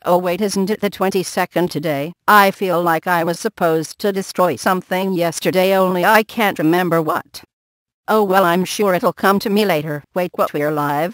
Oh wait, isn't it the 22nd today? I feel like I was supposed to destroy something yesterday, only I can't remember what. Oh well, I'm sure it'll come to me later. Wait, what, we're live?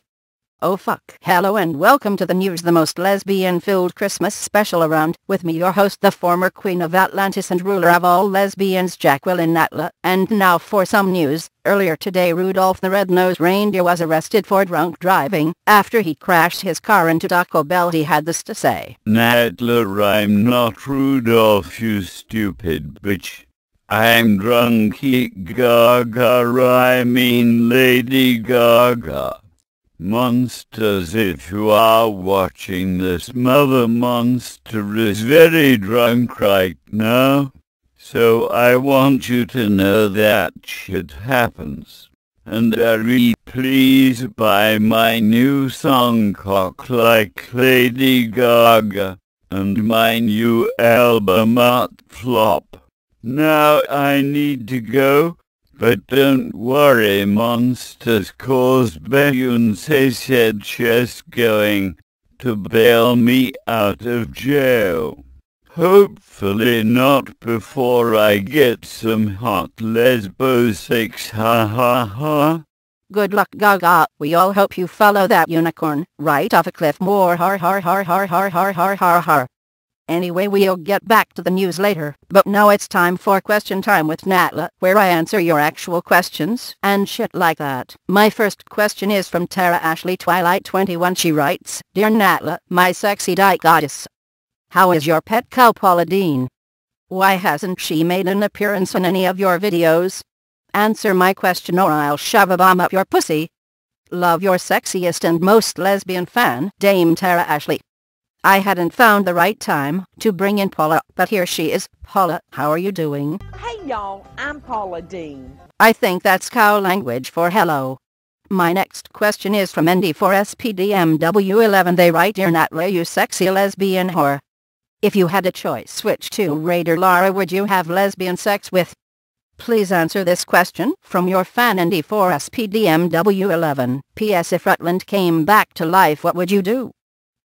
Oh fuck. Hello and welcome to the news, the most lesbian-filled Christmas special around. With me, your host, the former queen of Atlantis and ruler of all lesbians, Jacqueline Natla. And now for some news. Earlier today, Rudolph the Red-Nosed Reindeer was arrested for drunk driving after he crashed his car into Taco Bell. He had this to say. Natla, I'm not Rudolph, you stupid bitch. I'm drunky Gaga, I mean Lady Gaga. Monsters, if you are watching this, Mother Monster is very drunk right now. So I want you to know that shit happens. And very please buy my new song Cock Like Lady Gaga and my new album Art Flop. Now I need to go. But don't worry, monsters, cause Beyonce said she's going to bail me out of jail. Hopefully not before I get some hot lesbo sex, ha ha ha. Good luck, Gaga. We all hope you follow that unicorn right off a cliff. More har har har har har har har har har. Anyway, we'll get back to the news later, but now it's time for question time with Natla, where I answer your actual questions and shit like that. My first question is from Tara Ashley Twilight 21. She writes, Dear Natla, my sexy dyke goddess. How is your pet cow Paula Deen? Why hasn't she made an appearance in any of your videos? Answer my question or I'll shove a bomb up your pussy. Love, your sexiest and most lesbian fan, Dame Tara Ashley. I hadn't found the right time to bring in Paula, but here she is. Paula, how are you doing? Hey y'all, I'm Paula Deen. I think that's cow language for hello. My next question is from ND4SPDMW11. They write, Dear Natla, you sexy lesbian whore. If you had a choice, which two Raider Lara would you have lesbian sex with? Please answer this question from your fan ND4SPDMW11. P.S. If Rutland came back to life, what would you do?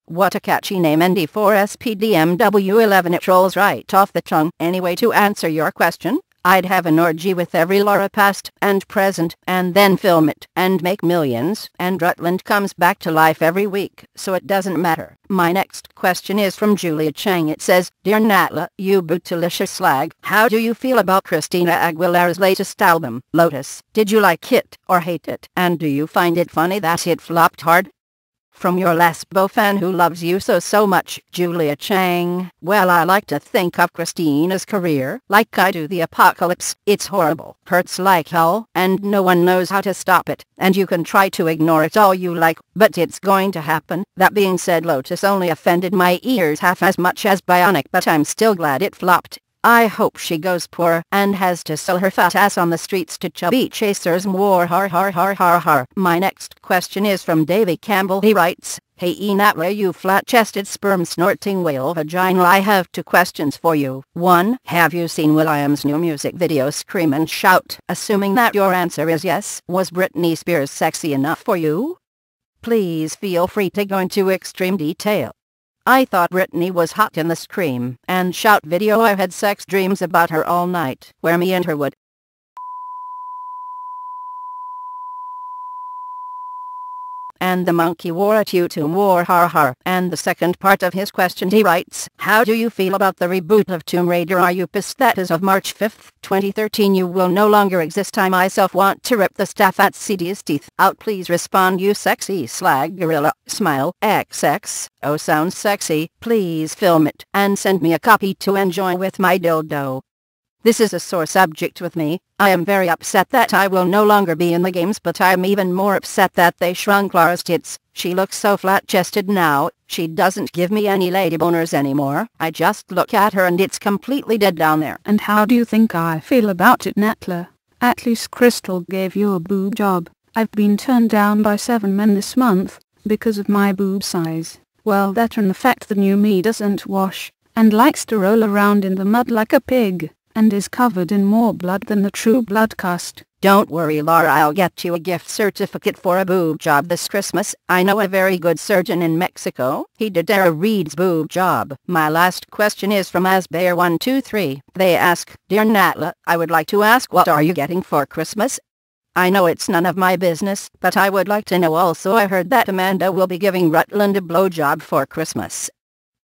What a catchy name, ND4SPDMW11. It rolls right off the tongue. Anyway, to answer your question, I'd have an orgy with every Laura past and present, and then film it and make millions, and Rutland comes back to life every week, so it doesn't matter. My next question is from Julia Chang. It says, Dear Natla, you bootylicious slag, how do you feel about Christina Aguilera's latest album, Lotus? Did you like it or hate it? And do you find it funny that it flopped hard? From your lesbo fan who loves you so much, Julia Chang. Well, I like to think of Christina's career like I do the apocalypse. It's horrible, hurts like hell, and no one knows how to stop it. And you can try to ignore it all you like, but it's going to happen. That being said, Lotus only offended my ears half as much as Bionic, but I'm still glad it flopped. I hope she goes poor and has to sell her fat ass on the streets to chubby chasers. More har har har har har. My next question is from Davey Campbell. He writes, Hey Natla, you flat-chested sperm-snorting whale vagina, I have two questions for you. 1. Have you seen Will.i.am's new music video Scream and Shout? Assuming that your answer is yes, was Britney Spears sexy enough for you? Please feel free to go into extreme detail. I thought Britney was hot in the Scream and Shout video. I had sex dreams about her all night, where me and her would. And the monkey wore a tutu, more har har. And the second part of his question, he writes, How do you feel about the reboot of Tomb Raider? Are you pissed that as of March 5th, 2013 you will no longer exist? I myself want to rip the staff at CD's teeth out. Please respond, you sexy slag gorilla. Smile, XX. Oh, sounds sexy. Please film it and send me a copy to enjoy with my dildo. This is a sore subject with me. I am very upset that I will no longer be in the games, but I am even more upset that they shrunk Lara's tits. She looks so flat-chested now, she doesn't give me any lady boners anymore. I just look at her and it's completely dead down there. And how do you think I feel about it, Natla? At least Crystal gave you a boob job. I've been turned down by 7 men this month because of my boob size. Well, that and the fact the new me doesn't wash and likes to roll around in the mud like a pig and is covered in more blood than the True Blood cast. Don't worry, Laura, I'll get you a gift certificate for a boob job this Christmas. I know a very good surgeon in Mexico. He did Dara Reed's boob job. My last question is from Asbear123. They ask, Dear Natla, I would like to ask, what are you getting for Christmas? I know it's none of my business, but I would like to know also. I heard that Amanda will be giving Rutland a blowjob for Christmas.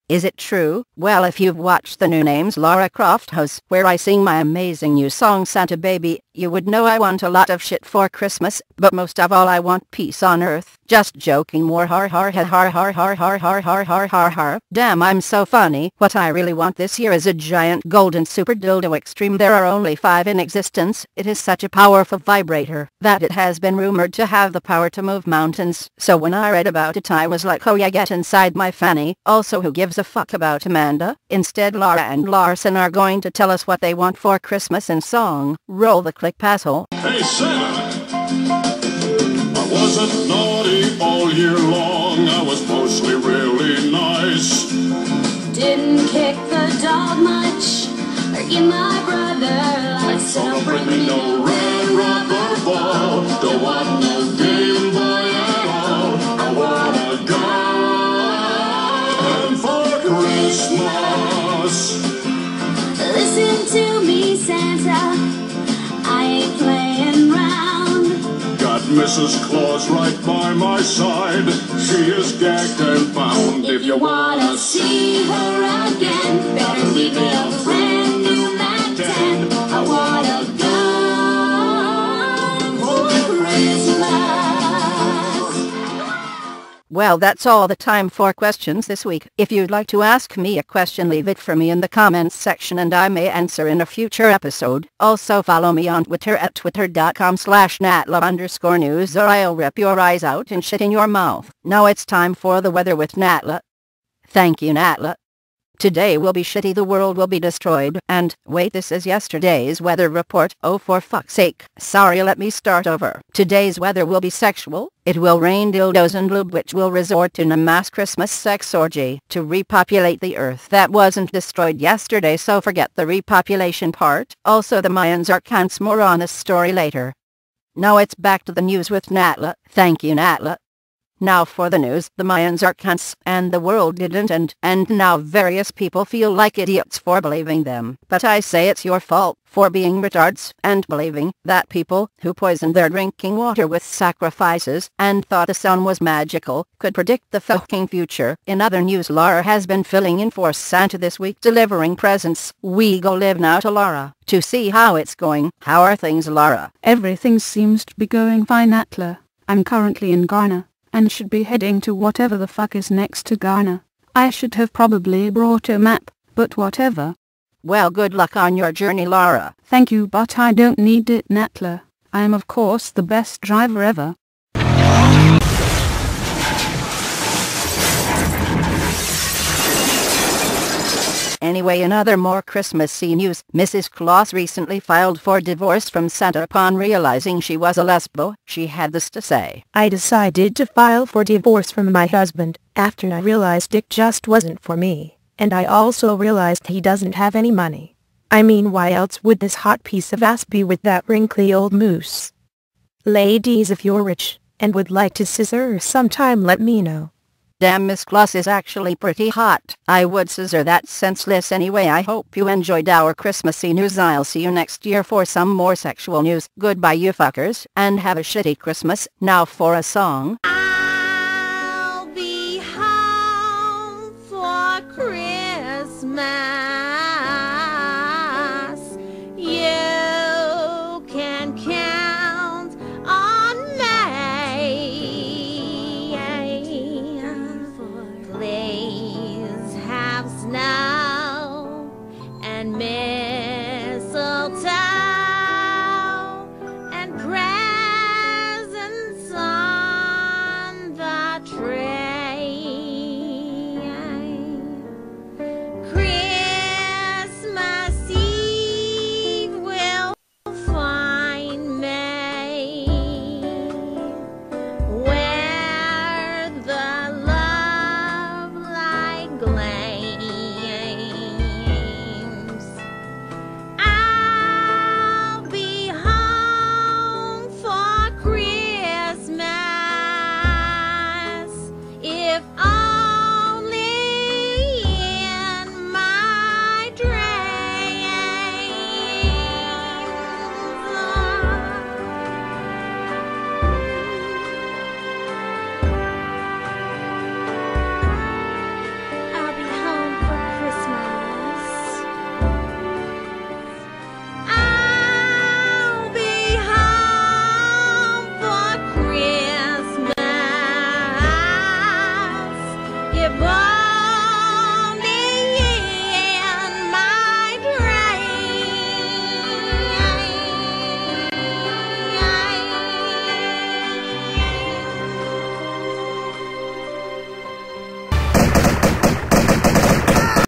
Is it true? Well, if you've watched the New Name's Lara Croft house, where I sing my amazing new song Santa Baby, you would know I want a lot of shit for Christmas, but most of all I want peace on earth. Just joking, more har har har har har har har har har har har har. Damn, I'm so funny. What I really want this year is a giant golden super dildo extreme. There are only 5 in existence. It is such a powerful vibrator that it has been rumored to have the power to move mountains. So when I read about it I was like, oh yeah, get inside my fanny. Also, who gives a fuck about Amanda? Instead, Laura and Larson are going to tell us what they want for Christmas in song. Roll the click, passhole. Hey Santa, I wasn't naughty all year long. I was mostly really nice. Didn't kick the dog much, or give my brother lots. Don't bring me no red rubber ball. Don't want no Game Boy at all. I want a gun for Christmas. Listen to me, Santa, I ain't playing round. Got Mrs. Claus right by my side. She is gagged and bound. If you wanna see her again, better leave me a brand new Mac 10. I want a gun for Christmas. Well, that's all the time for questions this week. If you'd like to ask me a question, leave it for me in the comments section and I may answer in a future episode. Also follow me on Twitter at twitter.com/Natla_news or I'll rip your eyes out and shit in your mouth. Now it's time for the weather with Natla. Thank you, Natla. Today will be shitty, the world will be destroyed, and, wait, this is yesterday's weather report. Oh, for fuck's sake. Sorry, let me start over. Today's weather will be sexual. It will rain dildos and lube, which will resort to a mass Christmas sex orgy to repopulate the earth that wasn't destroyed yesterday, so forget the repopulation part. Also, the Mayans are cunts. More on this story later. Now it's back to the news with Natla. Thank you, Natla. Now for the news. The Mayans are cunts, and the world didn't, and now various people feel like idiots for believing them. But I say it's your fault for being retards and believing that people who poisoned their drinking water with sacrifices and thought the sun was magical could predict the fucking future. In other news, Laura has been filling in for Santa this week, delivering presents. We go live now to Laura to see how it's going. How are things, Laura? Everything seems to be going fine, Natla. I'm currently in Ghana, and should be heading to whatever the fuck is next to Ghana. I should have probably brought a map, but whatever. Well, good luck on your journey, Laura. Thank you, but I don't need it, Natla. I am of course the best driver ever. Anyway, in other more Christmassy news, Mrs. Claus recently filed for divorce from Santa upon realizing she was a lesbo. She had this to say. I decided to file for divorce from my husband after I realized it just wasn't for me, and I also realized he doesn't have any money. I mean, why else would this hot piece of ass be with that wrinkly old moose? Ladies, if you're rich and would like to scissor sometime, let me know. Damn, Miss Claus is actually pretty hot. I would scissor that senseless anyway. I hope you enjoyed our Christmassy news. I'll see you next year for some more sexual news. Goodbye, you fuckers, and have a shitty Christmas. Now for a song. I'll be home for Christmas.